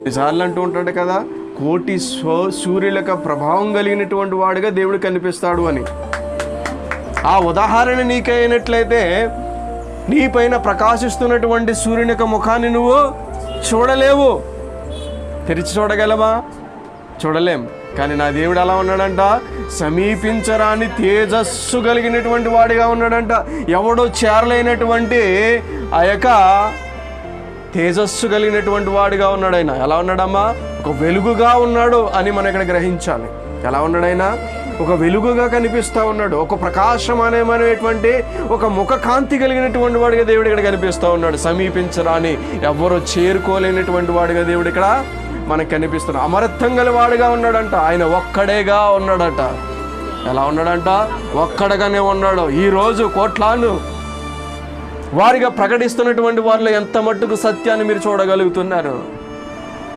కొన్నిసార్లు అంటూ ఉంటాడు కదా, కోటి సూర్యులకు ప్రభావం కలిగినటువంటి వాడుగా దేవుడు కనిపిస్తాడు అని. ఆ ఉదాహరణ నీకైనట్లయితే నీ పైన ప్రకాశిస్తున్నటువంటి సూర్యుని యొక్క ముఖాన్ని నువ్వు చూడలేవు. తెరిచి చూడగలవా? చూడలేం. కానీ నా దేవుడు ఎలా ఉన్నాడంట? సమీపించరాని తేజస్సు కలిగినటువంటి వాడిగా ఉన్నాడంట. ఎవడో చేరలేనటువంటి ఆ యొక్క తేజస్సు కలిగినటువంటి వాడిగా ఉన్నాడు ఆయన. ఎలా ఉన్నాడమ్మా? ఒక వెలుగుగా ఉన్నాడు అని మనం ఇక్కడ గ్రహించాలి. ఎలా ఉన్నాడు ఆయన? ఒక వెలుగుగా కనిపిస్తూ ఉన్నాడు. ఒక ప్రకాశమానమైనటువంటి ఒక ముఖ కాంతి కలిగినటువంటి వాడిగా దేవుడు ఇక్కడ కనిపిస్తూ ఉన్నాడు. సమీపించరాని ఎవరు చేరుకోలేనటువంటి వాడిగా దేవుడు ఇక్కడ మనకు కనిపిస్తున్నాడు. అమరత్వం గల వాడిగా ఉన్నాడంట. ఆయన ఒక్కడేగా ఉన్నాడట. ఎలా ఉన్నాడంట? ఒక్కడగానే ఉన్నాడు. ఈరోజు కోట్లాను వారిగా ప్రకటిస్తున్నటువంటి వారిలో ఎంత మట్టుకు సత్యాన్ని మీరు చూడగలుగుతున్నారు?